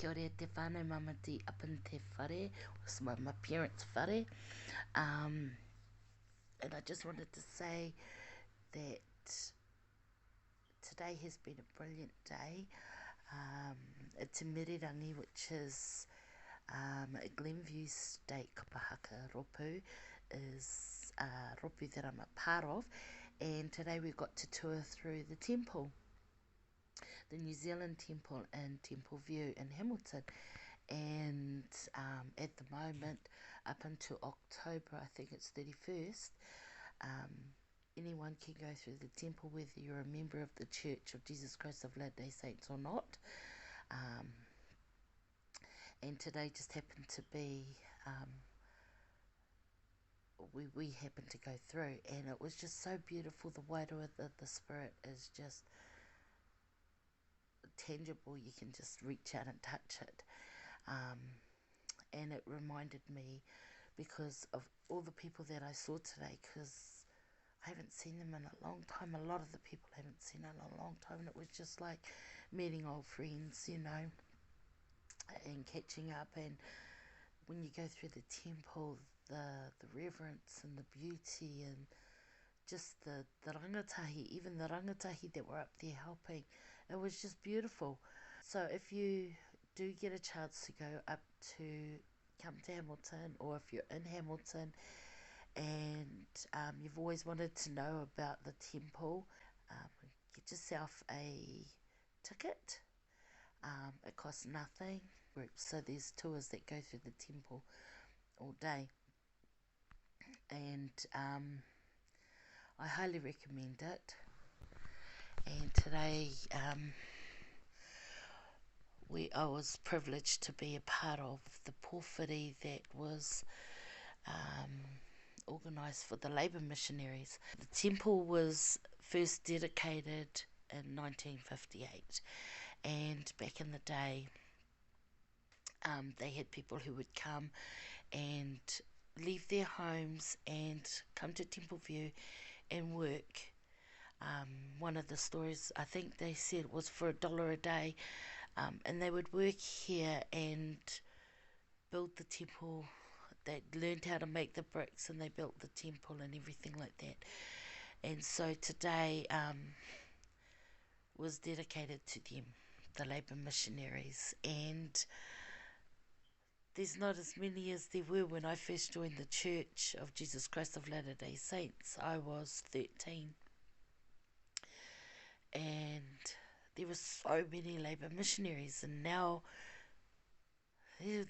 Kia ora te whānau mamati up in te whare, was my parents' whare. And I just wanted to say that today has been a brilliant day. It's in Mirirangi, which is Glenview State Kapahaka Ropu, is Ropu that I'm a part of. And today we got to tour through the temple, the New Zealand Temple in Temple View in Hamilton. And at the moment, up until October, I think it's 31st, anyone can go through the temple whether you're a member of the Church of Jesus Christ of Latter-day Saints or not. And today just happened to be, we happened to go through, and it was just so beautiful. The weight of the Spirit is just tangible. You can just reach out and touch it. And it reminded me because of all the people that I saw today, because I haven't seen them in a long time. A lot of the people I haven't seen in a long time, and it was just like meeting old friends, you know, and catching up. And when you go through the temple, the reverence and the beauty and just the rangatahi, even the rangatahi that were up there helping, it was just beautiful. So if you do get a chance to go up to come to Hamilton, or if you're in Hamilton and you've always wanted to know about the temple, get yourself a ticket. It costs nothing. So there's tours that go through the temple all day, and I highly recommend it. And today I was privileged to be a part of the pōwhiri that was organised for the labour missionaries. The temple was first dedicated in 1958, and back in the day they had people who would come and leave their homes and come to Temple View and work. One of the stories, I think they said, was for $1 a day, and they would work here and build the temple. They learned how to make the bricks, and they built the temple and everything like that. And so today was dedicated to them, the labour missionaries. And there's not as many as there were when I first joined the Church of Jesus Christ of Latter-day Saints. I was 13. And there were so many labour missionaries, and now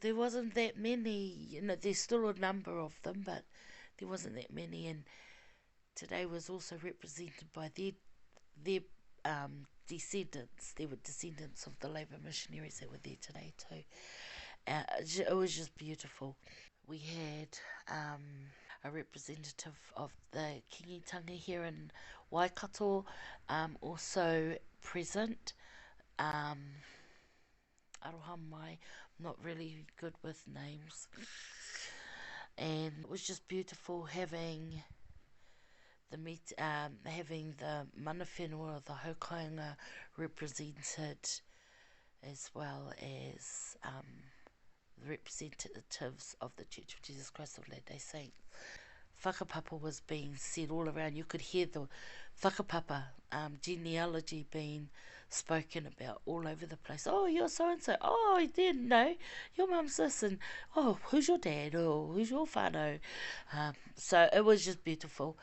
there wasn't that many. You know, there's still a number of them, but there wasn't that many. And today was also represented by their descendants. There were descendants of the labour missionaries that were there today too. It was just beautiful. We had a representative of the Kingitanga here in Waikato also present. Aroha mai, I'm not really good with names. And it was just beautiful having having the mana whenua, the haukainga represented, as well as the representatives of the Church of Jesus Christ of Latter-day Saints. Whakapapa was being said all around. You could hear the whakapapa genealogy being spoken about all over the place. Oh, you're so-and-so. Oh, I didn't know. Your mum's this. And, oh, who's your dad? Oh, who's your whānau? So it was just beautiful.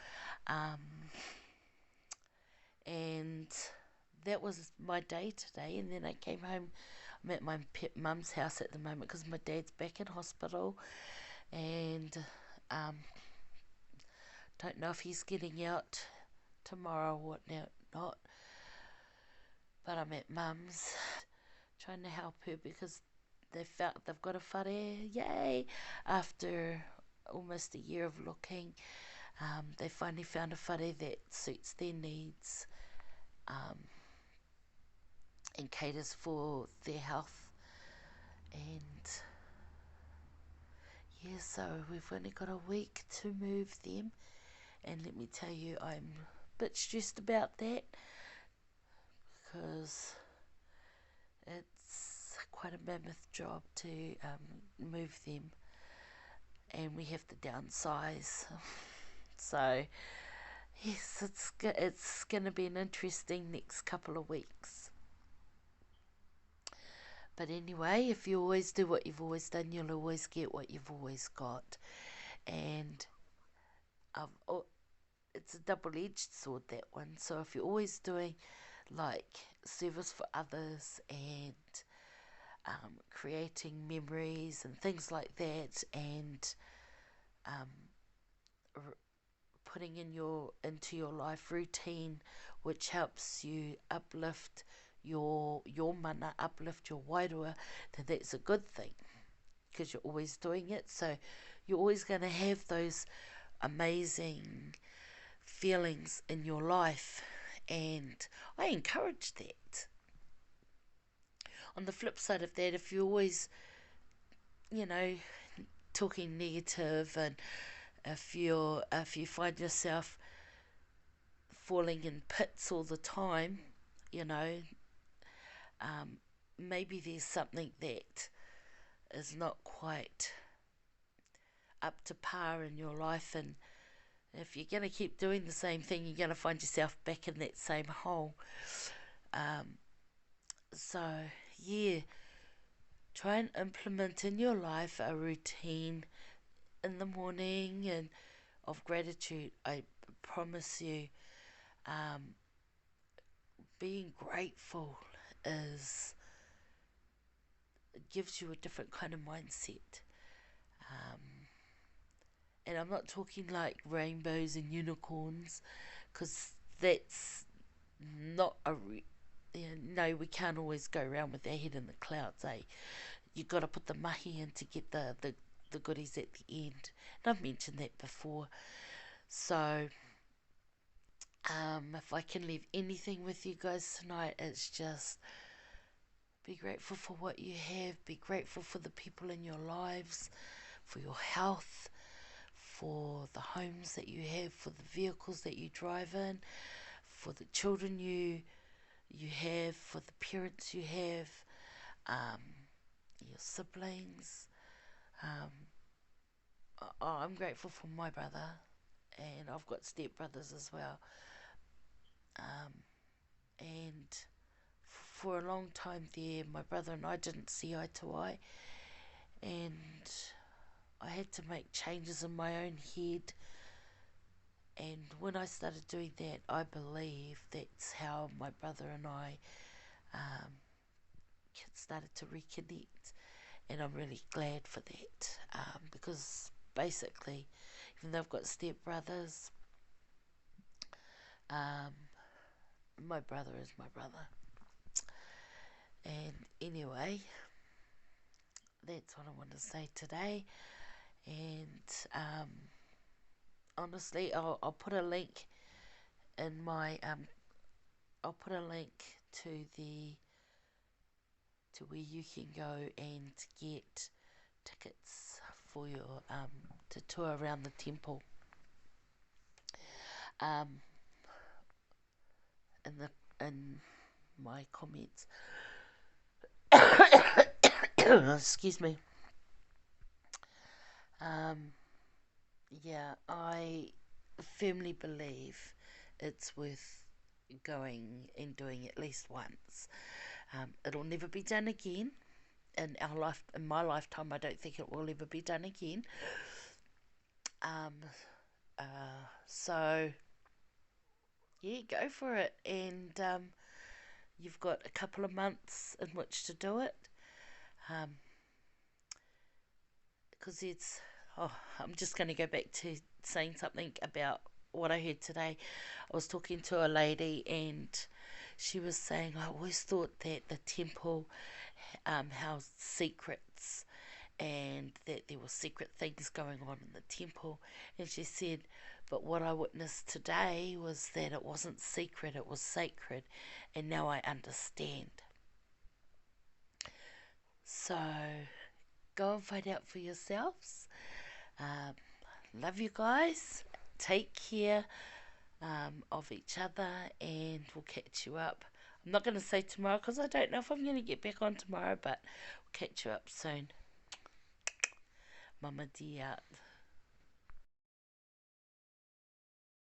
And that was my day today. And then I came home. I'm at my mum's house at the moment because my dad's back in hospital. And don't know if he's getting out tomorrow or not. But I'm at mum's trying to help her because they've got a whare, yay! After almost a year of looking, they finally found a whare that suits their needs and caters for their health. And yeah, so we've only got a week to move them, and let me tell you, I'm a bit stressed about that because it's quite a mammoth job to move them, and we have to downsize. So yes, it's going to be an interesting next couple of weeks. But anyway, if you always do what you've always done, you'll always get what you've always got. And oh, it's a double-edged sword, that one. So if you're always doing like service for others and creating memories and things like that, and um, putting into your life routine, which helps you uplift your mana, uplift your wairua, then that's a good thing because you're always doing it. So you're always going to have those amazing feelings in your life, and I encourage that. On the flip side of that, if you're always, you know, talking negative, and if you find yourself falling in pits all the time, you know, um, maybe there's something that is not quite up to par in your life, and if you're going to keep doing the same thing, you're going to find yourself back in that same hole. Um, so, yeah, try and implement in your life a routine in the morning and of gratitude. I promise you, um, being grateful is gives you a different kind of mindset. Um, and I'm not talking like rainbows and unicorns, because that's not no, we can't always go around with our head in the clouds, eh? You got to put the mahi in to get the goodies at the end. And I've mentioned that before. So, if I can leave anything with you guys tonight, it's just be grateful for what you have. Be grateful for the people in your lives, for your health, for the homes that you have, for the vehicles that you drive in, for the children you have, for the parents you have, um, your siblings. Um, I'm grateful for my brother, and I've got step brothers as well. Um, and for a long time there, my brother and I didn't see eye to eye, and I had to make changes in my own head. And when I started doing that, I believe that's how my brother and I um, started to reconnect. And I'm really glad for that, because basically, even though I've got step brothers, um, my brother is my brother. And anyway, that's what I want to say today. And honestly, I'll put a link in my I'll put a link to the to where you can go and get tickets for your to tour around the temple. Um, in the in my comments. Excuse me. Um, yeah, I firmly believe it's worth going and doing at least once. It'll never be done again in our life. In my lifetime, I don't think it will ever be done again. Um, so yeah, go for it, and you've got a couple of months in which to do it. Because it's I'm just going to go back to saying something about what I heard today. I was talking to a lady, and she was saying, I always thought that the temple housed secrets, and that there were secret things going on in the temple. And she said, but what I witnessed today was that it wasn't secret, it was sacred, and now I understand. So go and find out for yourselves. Um, love you guys. Take care of each other, and we'll catch you up. I'm not going to say tomorrow because I don't know if I'm going to get back on tomorrow, but we'll catch you up soon. Mama dear.